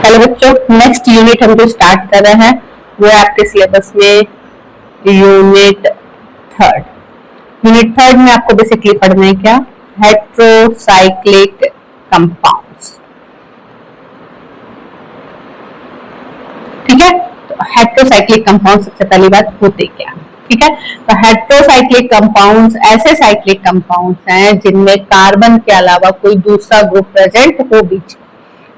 Hello बच्चों, next unit हम जो स्टार्ट कर रहे हैं वो है आपके सिलेबस में यूनिट थर्ड। यूनिट थर्ड में आपको बेसिकली पढ़ना है क्या, हेट्रोसाइक्लिक कंपाउंड्स। ठीक है, तो हेट्रोसाइक्लिक कंपाउंड सबसे पहली बात होते क्या। ठीक है, तो हेट्रोसाइक्लिक कंपाउंड्स ऐसे साइक्लिक कंपाउंड्स हैं जिनमें कार्बन के अलावा कोई दूसरा ग्रुप प्रेजेंट हो बीच।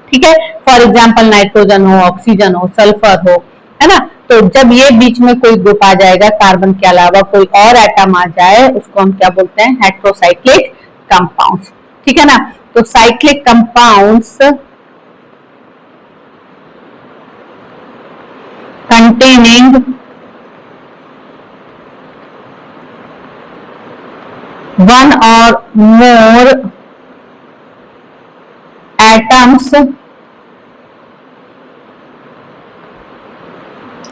ठीक है, फॉर एग्जाम्पल नाइट्रोजन हो, ऑक्सीजन हो, सल्फर हो, है ना। तो जब ये बीच में कोई ग्रुप आ जाएगा, कार्बन के अलावा कोई और एटम आ जाए, उसको हम क्या बोलते हैं, हेट्रोसाइक्लिक कंपाउंड्स। ठीक है ना। तो साइक्लिक कंपाउंड्स कंटेनिंग वन और मोर atoms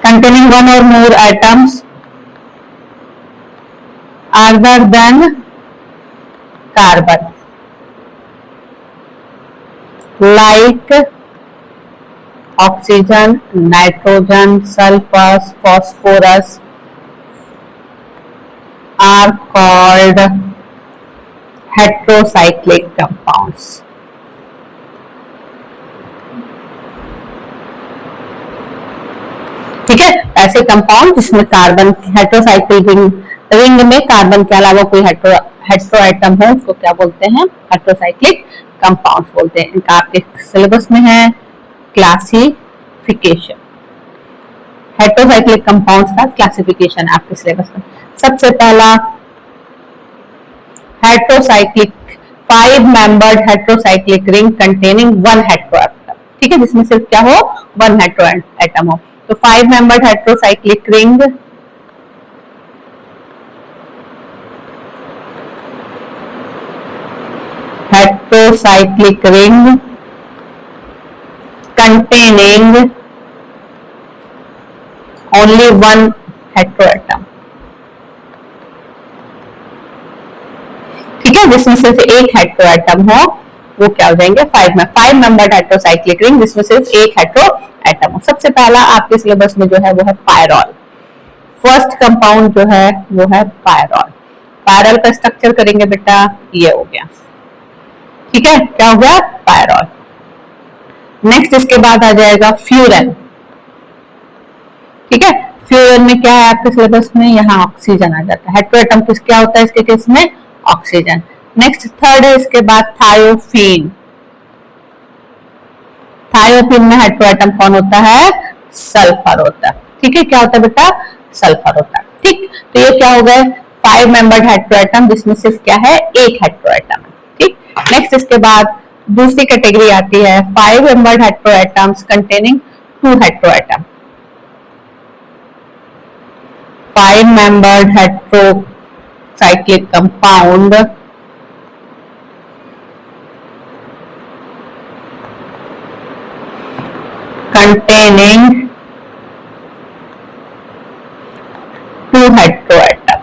containing one or more atoms other than carbon, like oxygen, nitrogen, sulfur, phosphorus are called heterocyclic compounds. ठीक है, ऐसे कंपाउंड जिसमें कार्बन हेट्रोसाइक्लिक रिंग में कार्बन के अलावा कोई हेट्रो एटम हो, उसको क्या बोलते हैं, हेट्रोसाइक्लिक कंपाउंड्स बोलते हैं। इनका आपके सिलेबस में है क्लासिफिकेशन। हेट्रोसाइक्लिक कंपाउंड्स का क्लासिफिकेशन आपके सिलेबस में। सबसे पहला heterocyclic 5 membered heterocyclic ring containing one hetero atom. ठीक है, जिसमें सिर्फ क्या हो, वन हेट्रो एटम हो। तो 5 membered heterocyclic ring containing only one heteroatom। ठीक है, जिसमें सिर्फ एक हेट्रोएटम हो, वो क्या हो जाएंगे, 5 मेंबर्ड हेट्रोसाइक्लिक रिंग जिसमें सिर्फ एक हेट्रो एटम हो। सबसे पहला आपके सिलेबस में जो है वो है पायरॉल। फर्स्ट कंपाउंड जो है वो है पायरॉल। पायरॉल का स्ट्रक्चर करेंगे बेटा, ये हो गया। ठीक है, क्या हो गया, पायरॉल। नेक्स्ट इसके बाद आ जाएगा फ्यूरन। ठीक है, फ्यूरन में क्या है आपके सिलेबस में, यहाँ ऑक्सीजन आ जाता है। हेट्रोएटम किस क्या होता है इसके केस में, ऑक्सीजन। नेक्स्ट थर्ड है इसके बाद थायोफीन। थायोफीन में हेट्रोएटम कौन होता है, सल्फर होता है। ठीक है, क्या होता है बेटा, सल्फर होता है। ठीक, तो ये क्या हो गए, 5 मेंबर्ड हेट्रोएटम जिसमें सिर्फ क्या है, एक हेट्रोएटम है। ठीक, नेक्स्ट इसके बाद दूसरी कैटेगरी आती है 5 membered heteroatoms containing 2 heteroatom. 5 membered heterocyclic compound containing 2 heteroatom.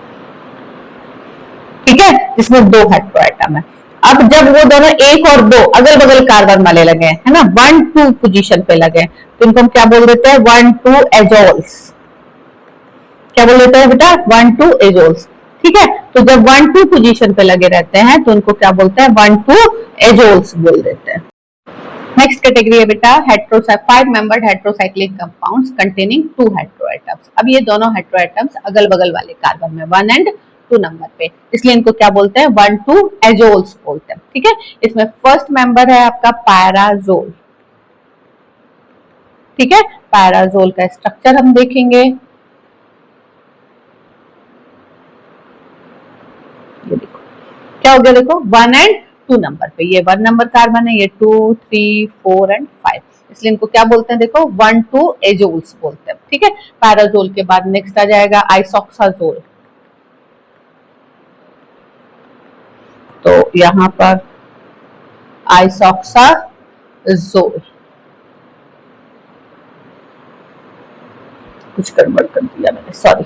ठीक है, जिसमें 2 हेट्रोएटम है। अब जब वो दोनों एक और दो अगल बगल कार्बन वाले लगे, है ना, 1-2 पोजीशन पे लगे, तो इनको हम क्या बोल देते हैं, 1-2 एजोल्स। क्या बोल देते हैं बेटा, 1-2 एजोल्स। ठीक है, तो जब 1-2 पोजीशन पे लगे रहते हैं तो उनको क्या बोलते हैं, 1-2 एजोल्स बोल देते हैं। नेक्स्ट कैटेगरी है बेटा 5 मेंबर्ड हेट्रोसाइक्लिक कंपाउंड्स कंटेनिंग 2 हेट्रोएटम्स। अब ये दोनों हेट्रोएटम्स अगल बगल वाले कार्बन में 1 और 2 नंबर पे, इसलिए इनको क्या बोलते हैं, 1-2 एजोल्स बोलते हैं। ठीक है, इसमें फर्स्ट मेंबर है आपका पैराजोल। ठीक है, पैराजोल का स्ट्रक्चर हम देखेंगे। ये देखो क्या हो गया, देखो 1 और 2 नंबर पे, ये 1 नंबर कार्बन है, ये 2, 3, 4 और 5, इसलिए इनको क्या बोलते हैं, देखो 1-2 एजोल्स बोलते हैं। ठीक है, पैराजोल के बाद नेक्स्ट आ जाएगा आइसोक्साजोल। तो यहां पर आइसोक्साजोल, कुछ गड़बड़ कर दिया मैंने, सॉरी।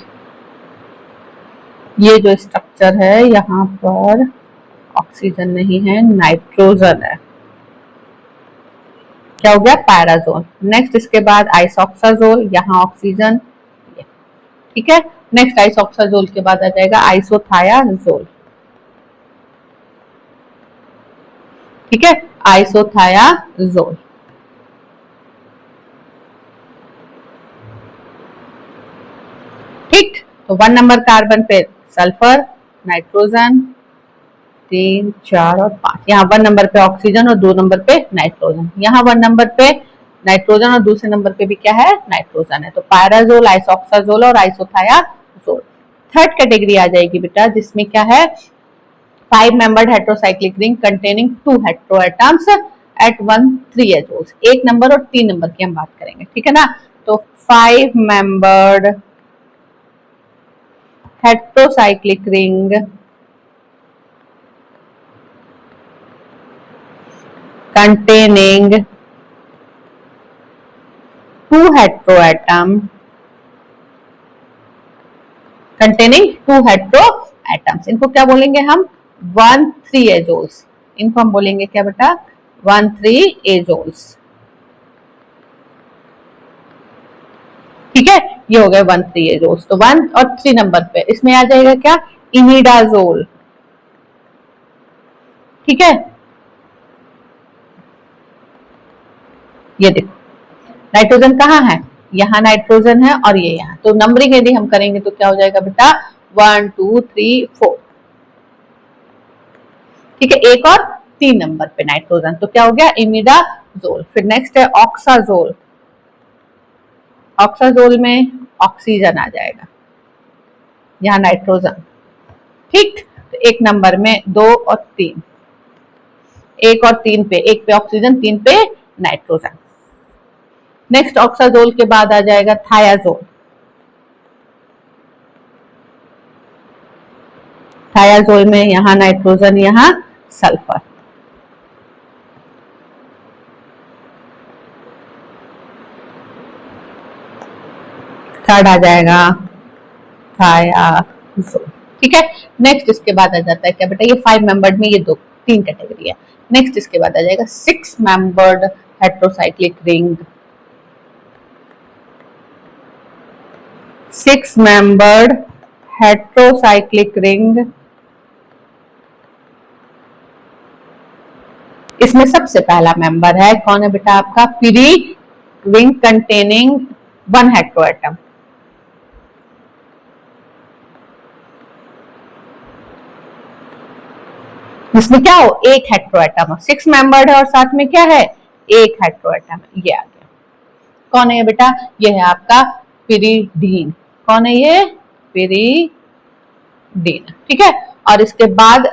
ये जो स्ट्रक्चर है यहाँ पर ऑक्सीजन नहीं है, नाइट्रोजन है। क्या हो गया, पैराजोल। नेक्स्ट इसके बाद आइसोक्साजोल, यहाँ ऑक्सीजन, ठीक है। नेक्स्ट आइसोक्साजोल के बाद आ जाएगा आइसोथायाजोल, ठीक है, आइसोथायाजोल। ठीक, तो 1 नंबर कार्बन पे सल्फर, नाइट्रोजन, 3, 4 और 5। यहाँ 1 नंबर पे ऑक्सीजन और 2 नंबर पे नाइट्रोजन। यहाँ 1 नंबर पे नाइट्रोजन और दूसरे नंबर पे भी क्या है, नाइट्रोजन है। तो पैराजोल, आइसोक्साजोल और आइसोथायाजोल। थर्ड कैटेगरी आ जाएगी बेटा, जिसमें क्या है, 5 membered heterocyclic ring containing 2 heteroatoms at 1,3 azoles. 1 number और 3 नंबर की हम बात करेंगे, ठीक है ना। तो 5 membered heterocyclic ring containing 2 heteroatom containing 2 heteroatoms, इनको क्या बोलेंगे हम, 1,3 एजोल्स। इनको हम बोलेंगे क्या बेटा, 1,3 एजोल्स, ठीक है। ये हो गए 1,3 एजोल्स। तो 1 और 3 नंबर पे इसमें आ जाएगा क्या, इमिडाजोल, ठीक है। ये देखो नाइट्रोजन कहाँ है, यहाँ नाइट्रोजन है और ये यहाँ। तो नंबरिंग यदि हम करेंगे तो क्या हो जाएगा बेटा, 1, 2, 3, 4, ठीक है। 1 और 3 नंबर पे नाइट्रोजन, तो क्या हो गया, इमिडाजोल। फिर नेक्स्ट है ऑक्साजोल, ऑक्साजोल में ऑक्सीजन आ जाएगा, यहाँ नाइट्रोजन, ठीक। तो 1 नंबर में 2 और 3, 1 और 3 पे, 1 पे ऑक्सीजन, 3 पे नाइट्रोजन। नेक्स्ट ऑक्साजोल के बाद आ जाएगा थायाजोल, थायाजोल में यहाँ नाइट्रोजन, यहाँ सल्फर। थर्ड आ जाएगा थायाजोल, ठीक है। नेक्स्ट इसके बाद आ जाता है क्या बेटा, ये 5 मेंबर्ड में ये 3 कैटेगरी है। नेक्स्ट इसके बाद आ जाएगा 6 membered heterocyclic ring, 6 membered heterocyclic ring. इसमें सबसे पहला मेंबर है कौन है बेटा, आपका पिरी रिंग कंटेनिंग 1 हेट्रोएटम। जिसमें क्या हो, 1 हेट्रोएटम, 6 मेंबर्ड है और साथ में क्या है, 1 हेट्रोएटम। ये आ गया, कौन है ये बेटा, ये है आपका पिरीडीन। कौन है ये, पिरीडीन, ठीक है। और इसके बाद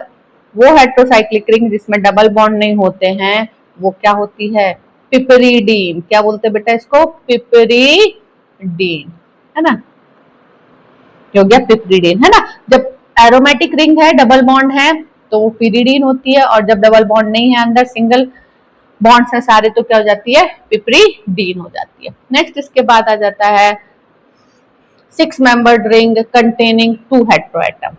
वो हेट्रोसाइक्लिक रिंग जिसमें डबल बॉन्ड नहीं होते हैं, वो क्या होती है, पिपरीडीन। क्या बोलते हैं बेटा इसको, पिपरीडीन, है ना। हो गया पिपरीडीन, है ना। जब एरोमेटिक रिंग है, डबल बॉन्ड है, तो वो पिरीडीन होती है, और जब डबल बॉन्ड नहीं है, अंदर सिंगल बॉन्ड्स हैं सारे, तो क्या हो जाती है, पिपरीडीन हो जाती है। नेक्स्ट इसके बाद आ जाता है 6 membered ring containing 2 heteroatom,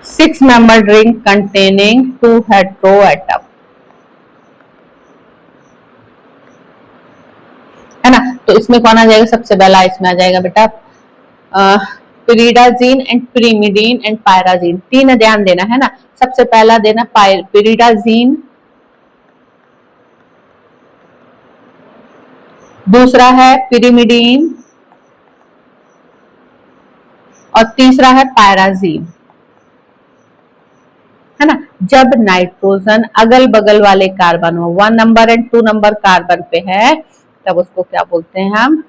6 membered ring containing 2 heteroatom, है ना। तो इसमें कौन आ जाएगा, सबसे पहला इसमें आ जाएगा बेटा पिरिडाजीन एंड पिरिमिडीन एंड पायराजीन। 3 ध्यान देना, है ना। सबसे पहला देना पिरिडाजीन, दूसरा है पिरिमिडीन और तीसरा है पायराजीन, है ना। जब नाइट्रोजन अगल बगल वाले कार्बन हो, 1 नंबर एंड 2 नंबर कार्बन पे है, तब उसको क्या बोलते हैं हम,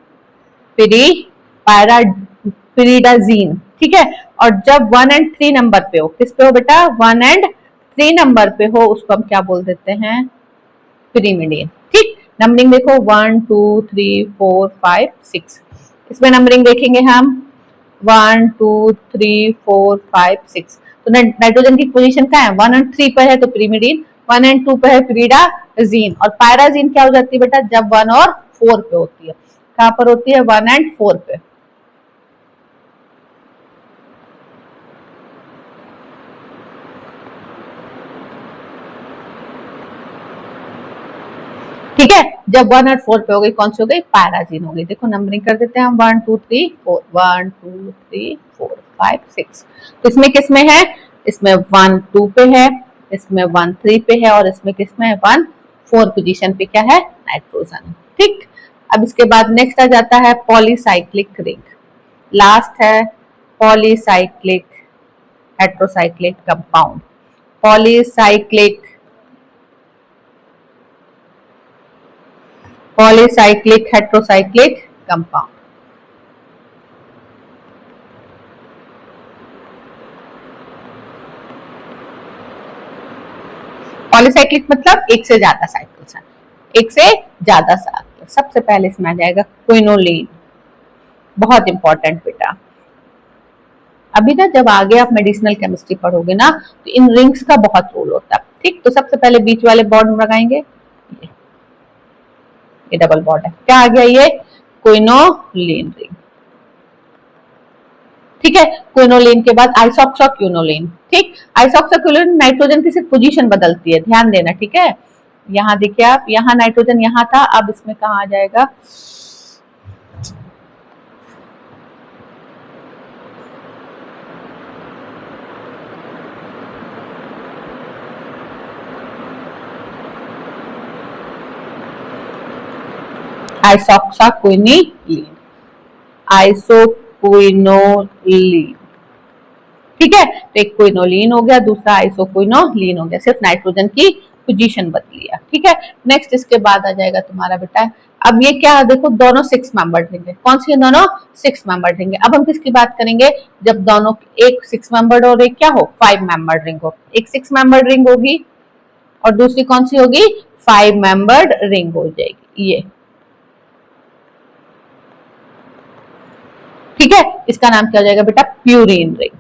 पिरिडाजीन, ठीक है। और जब 1 एंड 3 नंबर पे हो, किस पे हो बेटा, 1 एंड 3 नंबर पे हो, उसको हम क्या बोल देते हैं, पिरिमिडीन, ठीक। नंबरिंग देखो 1, 2, 3, 4, 5, 6। इसमें नंबरिंग देखेंगे हम 1, 2, 3, 4, 5, 6। तो नाइट्रोजन की पोजीशन क्या है, 1 एंड 3 पर है तो पिरिमिडीन, 1 एंड 2 पे है पिरिडाजीन। और पायराजीन क्या हो जाती है बेटा, जब 1 और 4 पे होती है। कहां पर होती है, 1 एंड 4 पे। ठीक है। जब 1 और 4 पे हो गई, कौन सी हो गई, पायराजीन हो गई। देखो नंबरिंग कर देते हैं हम, 1 2 3 4, 1 2 3 4 5 6। तो इसमें किसमें है, इसमें 1 2 पे है, इसमें 1 3 पे है, और इसमें किसमें है, 1 4 पोजीशन पे क्या है, नाइट्रोजन। ठीक। अब इसके बाद नेक्स्ट आ जाता है पॉलीसाइक्लिक रिंग। लास्ट है polycyclic heterocyclic compound. Polycyclic heterocyclic compound. Polycyclic मतलब एक से ज्यादा साइकिल्स हैं, एक से ज्यादा साइकिल। सबसे पहले इसमें आ जाएगा क्विनोलिन, बहुत इंपॉर्टेंट बेटा। अभी ना जब आगे आप मेडिसिनल केमिस्ट्री पढ़ोगे ना, तो इन रिंग्स का बहुत रोल होता है। ठीक। तो सबसे पहले बीच वाले बॉन्ड लगाएंगे, ये डबल बॉन्ड है, क्या आ गया, ये क्विनोलिन रिंग। ठीक है। क्विनोलिन के बाद आइसोक्सोक्विनोलिन। ठीक। आइसोक्सोक्विनोलिन नाइट्रोजन की सिर्फ पोजीशन बदलती है, ध्यान देना। ठीक है। यहाँ देखिए आप, यहाँ नाइट्रोजन यहाँ था, अब इसमें कहा आ जाएगा, आइसोक्साक्विनोलिन, आइसोक्विनोलिन। ठीक है। तो एक क्विनोलिन हो गया, दूसरा आइसोक्विनोलिन हो गया, सिर्फ नाइट्रोजन की पोजीशन बदली है। ठीक है। नेक्स्ट इसके बाद आ जाएगा तुम्हारा बेटा, अब ये क्या है, देखो दोनों 6 मेंबर्ड रिंग है। कौन सी है, दोनों 6 मेंबर्ड रिंग है। अब हम किसकी बात करेंगे, जब दोनों एक 6 मेंबर्ड और एक क्या हो, 5 मेंबर्ड रिंग हो। एक 6 मेंबर्ड रिंग होगी और दूसरी कौन सी होगी, 5 मेंबर्ड रिंग हो जाएगी ये। ठीक है। इसका नाम क्या हो जाएगा बेटा, प्यूरिन रिंग।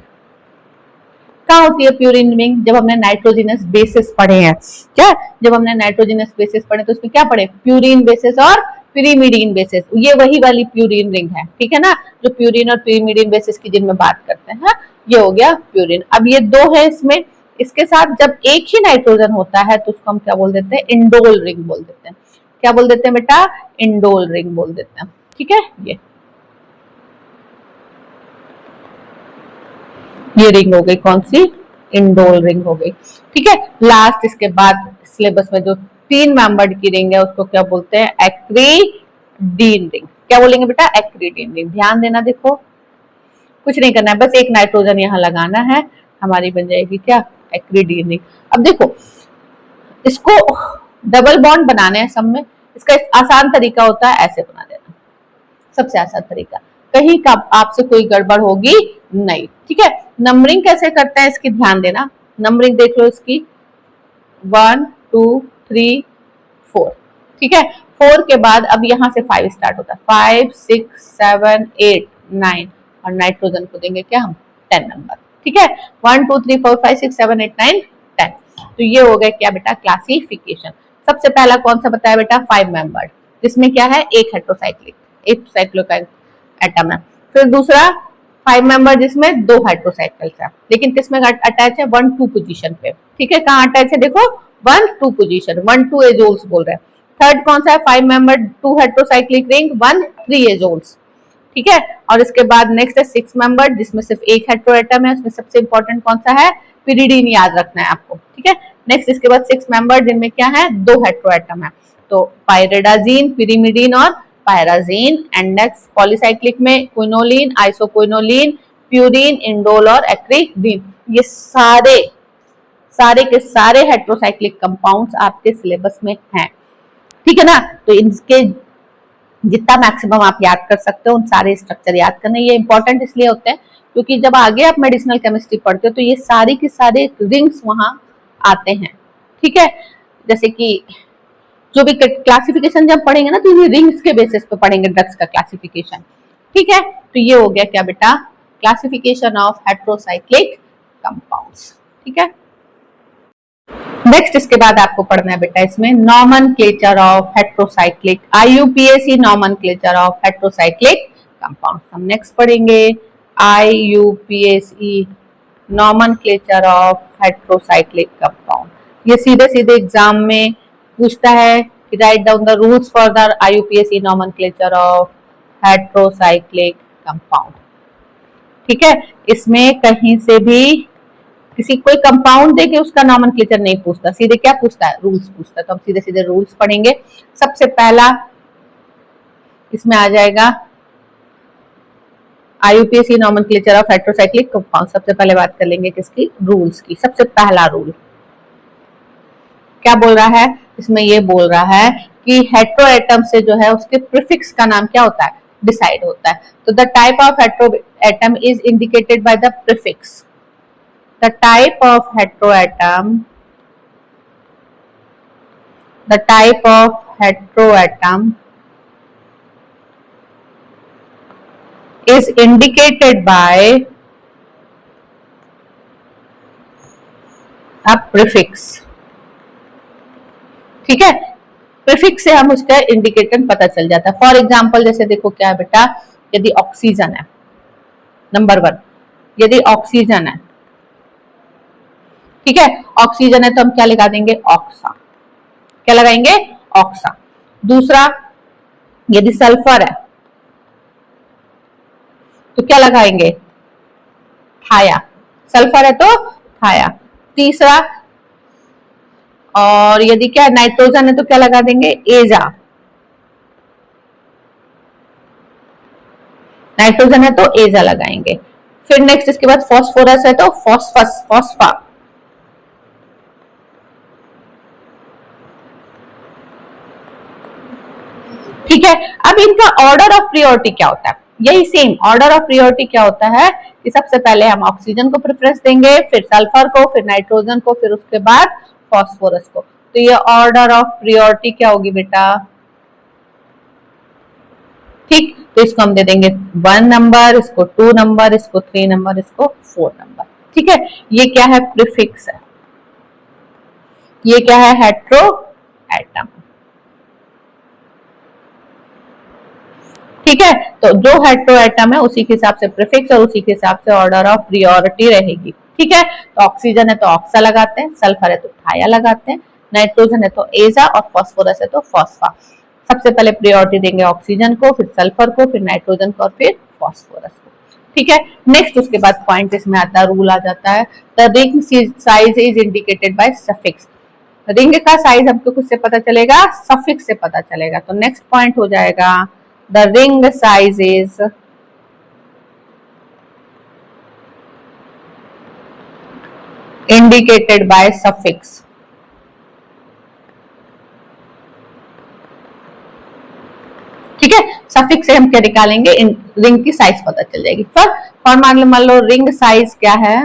क्या होती है प्यूरिन रिंग, जब हमने नाइट्रोजिनस बेसिस पढ़े हैं, क्या जब हमने नाइट्रोजिनस बेसिस पढ़े तो उसमें क्या पढ़े, प्यूरिन बेसिस और पिरीमिडीन बेसिस, ये वही वाली प्यूरिन रिंग है। ठीक है ना, जो प्यूरिन और पिरीमिडीन बेसिस की जिनमें बात करते हैं, ये हो गया प्यूरिन। अब ये दो है इसमें, इसके साथ जब एक ही नाइट्रोजन होता है तो उसको हम क्या बोल देते हैं, इंडोल रिंग बोल देते हैं। क्या बोल देते हैं बेटा, इंडोल रिंग बोल देते हैं। ठीक है। ये रिंग हो गई, कौन सी, इंडोल रिंग हो गई। ठीक है। लास्ट इसके बाद सिलेबस में जो 3 मेंबर्ड की रिंग है उसको क्या बोलते हैं, एक्रीडीन रिंग। क्या बोलेंगे बेटा, एक्रीडीन रिंग। ध्यान देना, देखो कुछ नहीं करना है, बस एक नाइट्रोजन यहाँ लगाना है, हमारी बन जाएगी क्या, एक्रीडीन रिंग। अब देखो इसको डबल बॉन्ड बनाने हैं सब में, इसका आसान तरीका होता है ऐसे बना देना, सबसे आसान तरीका, कहीं का आपसे कोई गड़बड़ होगी नहीं। ठीक है। नंबरिंग कैसे करते हैं इसकी ध्यान देना, नंबरिंग देख लो इसकी, 1 2 3 4। ठीक है। 4 के बाद अब यहां से 5 स्टार्ट होता है, 5 6 7 8 9, और नाइट्रोजन को देंगे क्या हम, 10 नंबर। ठीक है। 1 2 3 4 5 6 7 8 9 10। तो ये हो गया क्या बेटा, क्लासिफिकेशन। सबसे पहला कौन सा बताया बेटा, 5 मेंबर्ड, जिसमें क्या है, एक हेट्रोसाइक्लिक, एक साइक्लोकाइल एटम है। फिर दूसरा 5 मेंबर जिसमें 2 हाइड्रोसाइकल्स है, लेकिन किसमें अटैच है, 1 2 पोजीशन पे। ठीक है। कहाँ अटैच है, देखो 1 2 पोजीशन, 1 2 एजोल्स बोल रहे हैं। थर्ड कौन सा है, 5 मेंबर 2 हाइड्रोसाइक्लिक रिंग, 1 3 एजोल्स। ठीक है। और इसके बाद नेक्स्ट है 6 मेंबर जिसमें सिर्फ एक हेट्रो एटम है, उसमें सबसे इंपॉर्टेंट कौन सा है, पिरिडीन, याद रखना है आपको। ठीक है। नेक्स्ट इसके बाद 6 मेंबर जिनमें क्या है, 2 हेट्रो एटम है, तो पायरिडाजीन, पिरिमिडीन और पायराजीन। एंड नेक्स्ट पॉलीसाइक्लिक में क्विनोलिन, आइसोक्विनोलिन, प्यूरिन, इंडोल और एक्रीडीन। ये सारे के सारे हेट्रोसाइक्लिक कंपाउंड्स आपके सिलेबस में हैं। ठीक है ना, तो इनके जितना मैक्सिमम आप याद कर सकते हो उन सारे स्ट्रक्चर याद करने, ये इंपॉर्टेंट इसलिए होते हैं क्योंकि जब आगे आप मेडिसिनल केमिस्ट्री पढ़ते हो तो ये सारी की सारे रिंग्स वहां आते हैं। ठीक है। जैसे कि जो भी क्लासिफिकेशन जब पढ़ेंगे ना तो ये रिंग्स के बेसिस पे पढ़ेंगे ड्रग्स का क्लासिफिकेशन। ठीक है। तो ये हो गया क्या बेटा, क्लासिफिकेशन ऑफ हेट्रोसाइक्लिक कंपाउंड्स। ठीक है। नेक्स्ट इसके बाद आपको पढ़ना है बेटा इसमें nomenclature of heterocyclic, IUPAC nomenclature of heterocyclic compounds हम नेक्स्ट पढ़ेंगे। IUPAC nomenclature of heterocyclic compound, ये सीधे सीधे एग्जाम में पूछता है write down the rules for the IUPAC nomenclature of heterocyclic compound. ठीक है, इसमें कहीं से भी किसी कोई कंपाउंड देके उसका नॉमेनक्लेचर नहीं पूछता, सीधे क्या पूछता है, रूल्स पूछता है। तो हम सीधे सीधे रूल्स पढ़ेंगे। सबसे पहला इसमें आ जाएगा IUPAC nomenclature of heterocyclic compound. सबसे पहले बात कर लेंगे किसकी, रूल्स की। सबसे पहला रूल क्या बोल रहा है, इसमें ये बोल रहा है कि हेट्रो एटम से जो है उसके प्रीफिक्स का नाम क्या होता है, डिसाइड होता है। तो the type of hetero atom is indicated by the prefix. The type of hetero atom, the type of hetero atom is indicated by a prefix। ठीक है, प्रीफिक्स से हम उसका इंडिकेटर पता चल जाता है। फॉर एग्जाम्पल जैसे देखो क्या है बेटा, यदि ऑक्सीजन है, नंबर 1, यदि ऑक्सीजन है, ठीक है, ऑक्सीजन है तो हम क्या लगा देंगे, ऑक्सा। क्या लगाएंगे, ऑक्सा। दूसरा, यदि सल्फर है तो क्या लगाएंगे, थाया। सल्फर है तो थाया। तीसरा, और यदि क्या नाइट्रोजन है तो क्या लगा देंगे, एजा। नाइट्रोजन है तो एजा लगाएंगे। फिर नेक्स्ट इसके बाद फॉस्फोरस है तो फॉस्फस, फॉस्फा। ठीक है, अब इनका ऑर्डर ऑफ प्रियोरिटी क्या होता है, यही सेम ऑर्डर ऑफ प्रियोरिटी क्या होता है कि सबसे पहले हम ऑक्सीजन को प्रेफरेंस देंगे, फिर सल्फर को, फिर नाइट्रोजन को, फिर उसके बाद फॉस्फोरस को। तो ये ऑर्डर ऑफ प्रियोरिटी क्या होगी बेटा, ठीक। तो इसको हम दे देंगे 1 नंबर, इसको 2 नंबर, इसको 3 नंबर, इसको 4 नंबर। ठीक है, ये क्या है, प्रीफिक्स है। ये क्या है, हेट्रो एटम। ठीक है, तो जो हेट्रो एटम है उसी के हिसाब से प्रीफिक्स और उसी के हिसाब से ऑर्डर ऑफ प्रियोरिटी रहेगी। ठीक है, तो ऑक्सीजन है तो ऑक्सा लगाते हैं, सल्फर है तो थाया लगाते हैं, नाइट्रोजन है तो एजा और फॉस्फोरस है तो फॉस्फा। सबसे पहले प्रियोरिटी देंगे ऑक्सीजन को, फिर सल्फर को, फिर नाइट्रोजन को और फिर फॉस्फोरस को। ठीक है, नेक्स्ट उसके बाद पॉइंट इसमें आता है, रूल आ जाता है, the ring size is indicated by suffix. Ring का साइज हमको किससे पता चलेगा, सफिक्स से पता चलेगा। तो नेक्स्ट पॉइंट हो जाएगा, the ring size is indicated by suffix। ठीक है, सफिक्स से हम क्या निकालेंगे, रिंग की साइज पता चल जाएगी। फॉर मान लो रिंग साइज क्या है,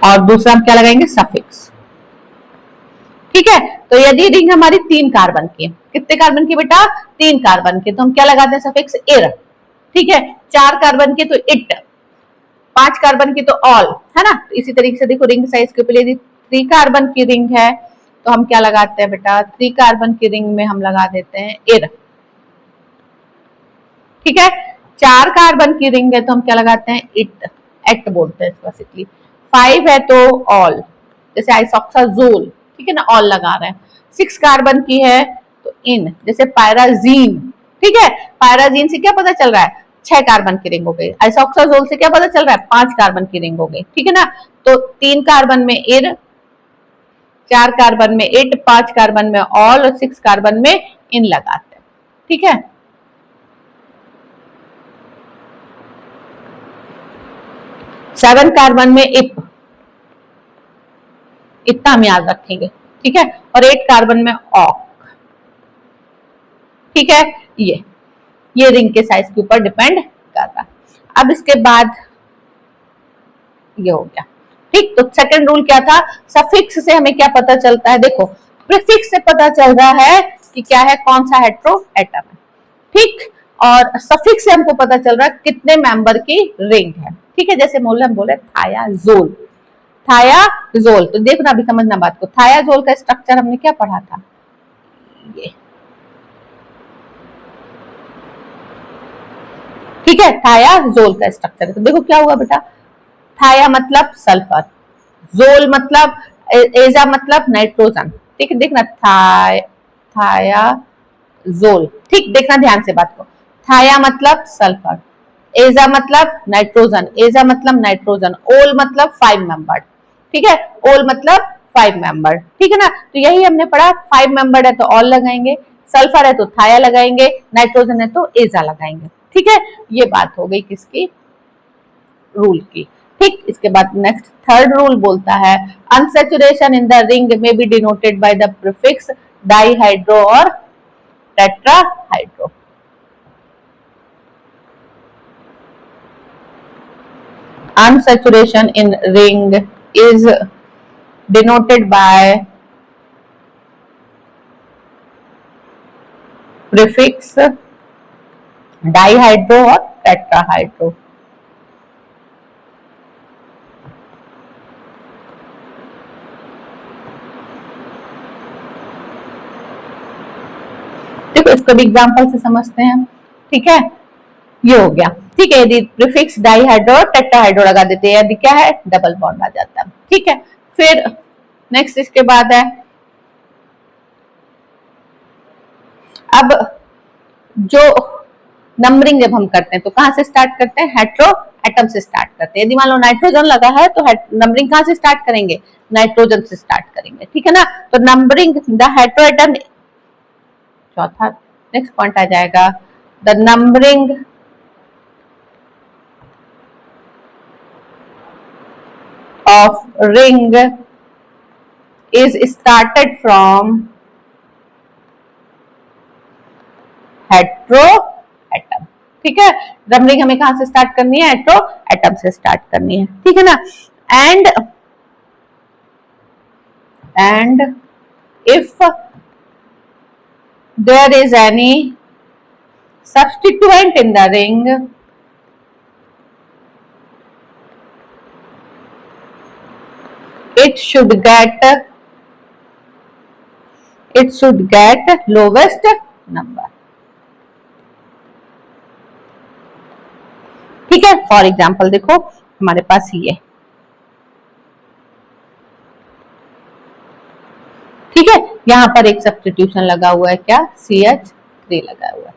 और दूसरा हम क्या लगाएंगे, सफिक्स। ठीक है, तो यदि रिंग हमारी 3 कार्बन की है, कितने कार्बन की बेटा, 3 कार्बन की, तो हम क्या लगाते हैं, सफिक्स एर। ठीक है, 4 कार्बन की तो इट, 5 कार्बन की तो ऑल, है ना। तो इसी तरीके से देखो रिंग साइज के ऊपर यदि 3 कार्बन की रिंग है तो हम क्या लगाते हैं बेटा, 3 कार्बन की रिंग में हम लगा देते हैं एर। ठीक है, 4 कार्बन की रिंग है तो हम क्या लगाते हैं, इट, एक्ट बोलते हैं बेसिकली। 5 है तो ऑल, जैसे आइसोक्साजोल, ठीक है ना, ऑल लगा रहे हैं। 6 कार्बन की है तो इन, जैसे पायराजीन। ठीक है, पायराजीन से क्या पता चल रहा है, 6 कार्बन की रिंग हो गई। आइसोक्साजोल से क्या पता चल रहा है, 5 कार्बन की रिंग हो गई। ठीक है ना, तो 3 कार्बन में इन, 4 कार्बन में इट, 5 कार्बन में ऑल और 6 कार्बन में इन लगाते हैं। ठीक है, सेवन कार्बन में इप, इतना हम याद रखेंगे। ठीक है, और 8 कार्बन में ऑक। ठीक है, ये रिंग के साइज के ऊपर डिपेंड कर रहा है। अब इसके बाद ये हो गया। ठीक, तो सेकंड रूल क्या था, सफिक्स से हमें क्या पता चलता है, देखो प्रीफिक्स से पता चल रहा है कि क्या है, कौन सा हेट्रो एटम है। ठीक, और सफिक्स से हमको पता चल रहा है कितने मेंबर की रिंग है। ठीक है, जैसे हम बोले थायाजोल, थायाजोल, तो देखना अभी समझना बात को। थायाजोल का स्ट्रक्चर हमने क्या पढ़ा था, ये। ठीक है, थायाजोल का स्ट्रक्चर, तो देखो क्या हुआ बेटा, थाया मतलब सल्फर, जोल मतलब एजा मतलब नाइट्रोजन। ठीक है, देखना थाया जोल, ठीक देखना ध्यान से बात को। थाया मतलब सल्फर, एजा मतलब नाइट्रोजन, एजा मतलब नाइट्रोजन, ओल मतलब 5 मेंबर। ठीक है, ओल मतलब 5 मेंबर। ठीक है ना, तो यही हमने पढ़ा, 5 मेंबर है तो ऑल लगाएंगे, सल्फर है तो थाया लगाएंगे, नाइट्रोजन है तो एजा लगाएंगे। ठीक है, ये बात हो गई किसकी, रूल की। ठीक, इसके बाद नेक्स्ट थर्ड रूल बोलता है अनसैचुरेशन इन द रिंग में B denoted by the prefix डाइहाइड्रो और tetrahydro. Unsaturation in ring is denoted by prefix dihydro or tetrahydro। देखो इसको भी एग्जांपल से समझते हैं। ठीक है, ये हो गया। ठीक है, यदि प्रीफिक्स डाइहाइड्रो और टेट्राहाइड्रो लगा देते हैं, यदि क्या है डबल बॉन्ड आ जाता है। ठीक है, फिर नेक्स्ट इसके बाद है, अब जो नंबरिंग जब हम करते हैं तो कहां से स्टार्ट करते हैं, हेट्रो एटम से स्टार्ट करते हैं। यदि मान लो नाइट्रोजन लगा है तो नंबरिंग कहां से स्टार्ट करेंगे, नाइट्रोजन से स्टार्ट करेंगे। ठीक है ना, तो नंबरिंग द हेट्रो एटम, चौथा नेक्स्ट पॉइंट आ जाएगा, the numbering of ring is started from hetero atom. ठीक है, नंबरिंग हमें कहां से स्टार्ट करनी है, हेट्रो एटम से स्टार्ट करनी है। ठीक है ना, and if there is any substituent in the ring, it should get lowest number। ठीक है, फॉर एग्जाम्पल देखो हमारे पास ये, ठीक है, यहाँ पर एक सब्स्टिट्यूशन लगा हुआ है, क्या CH3 लगा हुआ है।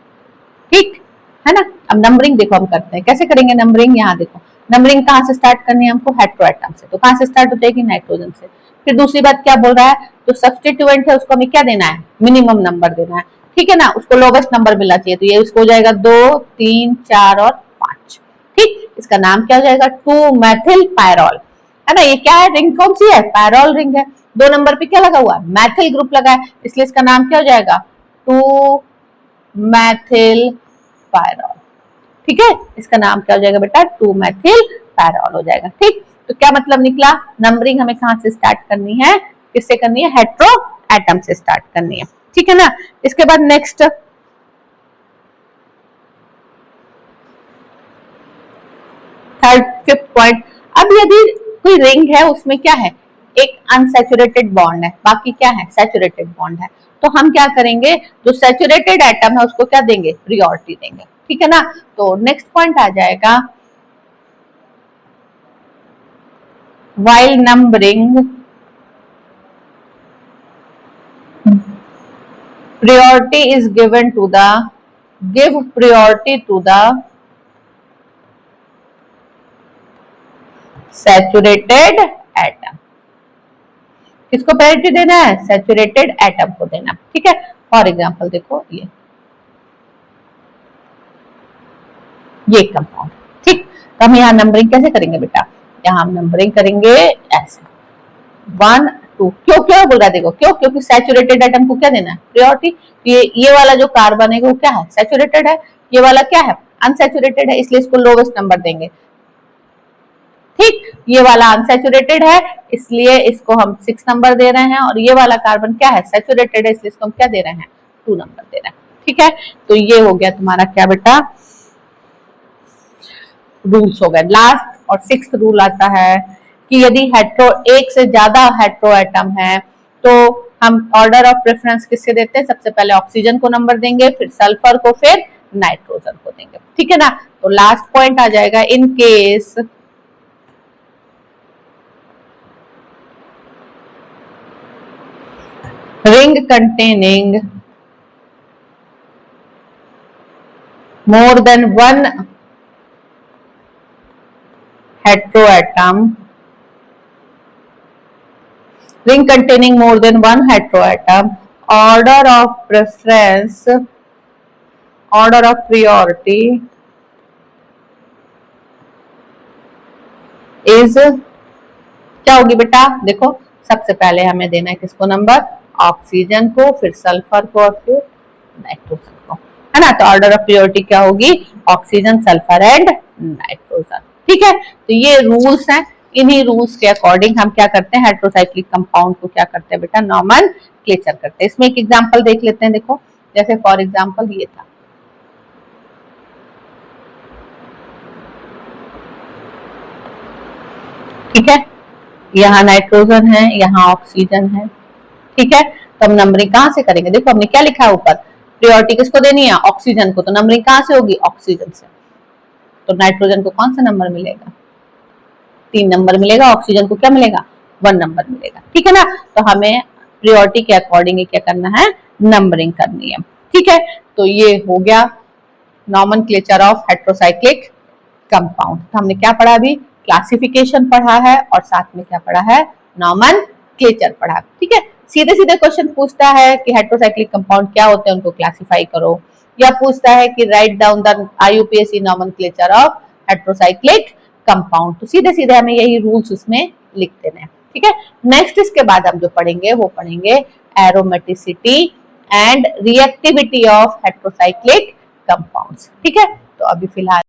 ठीक है ना, अब नंबरिंग देखो हम करते हैं, कैसे करेंगे नंबरिंग, यहाँ देखो नंबरिंग कहाँ से स्टार्ट करनी है हमको, हेट्रो एटम से, तो कहाँ से स्टार्ट हो जाएगी, नाइट्रोजन से। फिर दूसरी बात क्या बोल रहा है, जो सब्स्टिट्यूएंट है उसको हमें क्या देना है, मिनिमम नंबर देना है। ठीक है ना, उसको लोवेस्ट नंबर मिलना चाहिए, तो ये उसको हो जाएगा 2, 3, 4 और 5। ठीक, इसका नाम क्या हो जाएगा, 2-मेथिल पायरॉल। है ना, ये क्या है, रिंग कौन सी है, पायरॉल रिंग है। 2 नंबर पे क्या लगा हुआ है, मैथिल ग्रुप लगा है, इसलिए इसका नाम क्या हो जाएगा, 2-मेथिल पायरॉल। ठीक है, इसका नाम क्या हो जाएगा बेटा, 2-मेथिल पायरॉल हो जाएगा। ठीक, तो क्या मतलब निकला, नंबरिंग हमें कहां से स्टार्ट करनी है, किससे करनी है, हेट्रो एटम से स्टार्ट करनी है। ठीक है ना, इसके बाद नेक्स्ट थर्ड फिफ्थ पॉइंट, अब यदि कोई रिंग है उसमें क्या है, एक अनसैचुरेटेड बॉन्ड है, बाकी क्या है, सैचुरेटेड बॉन्ड है, तो हम क्या करेंगे, जो सैचुरेटेड एटम है उसको क्या देंगे, प्रियोरिटी देंगे। ठीक है ना, तो नेक्स्ट पॉइंट आ जाएगा, while numbering priority is given to the, give priority to the saturated atom. किसको प्रायोरिटी देना है, सैचुरेटेड एटम को देना। ठीक है, फॉर एग्जांपल देखो ये कंपाउंड। ठीक, तो हम यहाँ नंबरिंग कैसे करेंगे बेटा, यहाँ हम नंबरिंग करेंगे ऐसे 1, 2, क्यों क्यों बोल रहा है, देखो क्यों, क्योंकि सैचुरेटेड एटम को क्या देना है, प्रायोरिटी। ये वाला जो कार्बन है वो क्या है, सैचुरेटेड है, ये वाला क्या है, अनसैचुरेटेड है, इसलिए इसको लोवेस्ट नंबर देंगे। ठीक, ये वाला अनसैचुरेटेड है इसलिए इसको हम 6 नंबर दे रहे हैं, और ये वाला कार्बन क्या है, सैचुरेटेड है, इसलिए इसको हम क्या दे रहे हैं, 2 नंबर दे रहे हैं। ठीक है, तो ये हो गया तुम्हारा क्या बेटा, रूल्स हो गए। लास्ट और 6th रूल आता है कि यदि हेट्रो, एक से ज्यादा हेट्रो एटम है तो हम ऑर्डर ऑफ प्रेफरेंस किससे देते हैं, सबसे पहले ऑक्सीजन को नंबर देंगे, फिर सल्फर को, फिर नाइट्रोजन को देंगे। ठीक है ना, तो लास्ट पॉइंट आ जाएगा, in case ring containing more than one heteroatom, ring containing more than one heteroatom, order of preference, order of priority is, क्या होगी बेटा? देखो सबसे पहले हमें देना है किसको नंबर? ऑक्सीजन को, फिर सल्फर को और फिर नाइट्रोजन को, है ना। तो ऑर्डर ऑफ प्रियोरिटी क्या होगी? Oxygen, sulphur and nitrogen. ठीक है, तो ये रूल्स हैं। इन्हीं रूल्स के अकॉर्डिंग हम क्या करते हैं? हेट्रोसाइक्लिक कंपाउंड को क्या करते हैं बेटा? नॉमेनक्लेचर करते हैं। इसमें एक एग्जांपल देख लेते हैं। देखो जैसे फॉर एग्जांपल ये था, ठीक है, यहाँ नाइट्रोजन है, यहाँ ऑक्सीजन है। ठीक है, तो हम नंबरिंग कहाँ से करेंगे? देखो हमने क्या लिखा है ऊपर, प्रियोरिटी किसको देनी है? ऑक्सीजन को। तो नंबरिंग कहाँ से होगी? ऑक्सीजन से। तो नाइट्रोजन को कौन सा नंबर मिलेगा? 3 नंबर मिलेगा। ऑक्सीजन को क्या मिलेगा? 1 नंबर मिलेगा। ठीक है ना। तो हमें प्रियोरिटी के अकॉर्डिंग क्या करना है? नंबरिंग करनी है। ठीक है, तो ये हो गया नॉमेनक्लेचर ऑफ हेट्रोसाइक्लिक कंपाउंड। तो हमने क्या पढ़ा? अभी क्लासिफिकेशन पढ़ा है और साथ में क्या पढ़ा है? नॉमेनक्लेचर पढ़ा। ठीक है, सीधे सीधे क्वेश्चन पूछता है कि हेट्रोसाइक्लिक कंपाउंड क्या होते हैं, उनको क्लासिफाई करो, या पूछता है कि write down the IUPAC nomenclature of heterocyclic compound. तो सीधे सीधे हमें यही रूल्स उसमें लिख देने हैं। ठीक है, नेक्स्ट इसके बाद हम जो पढ़ेंगे वो पढ़ेंगे aromaticity and reactivity of heterocyclic compounds. ठीक है, तो अभी फिलहाल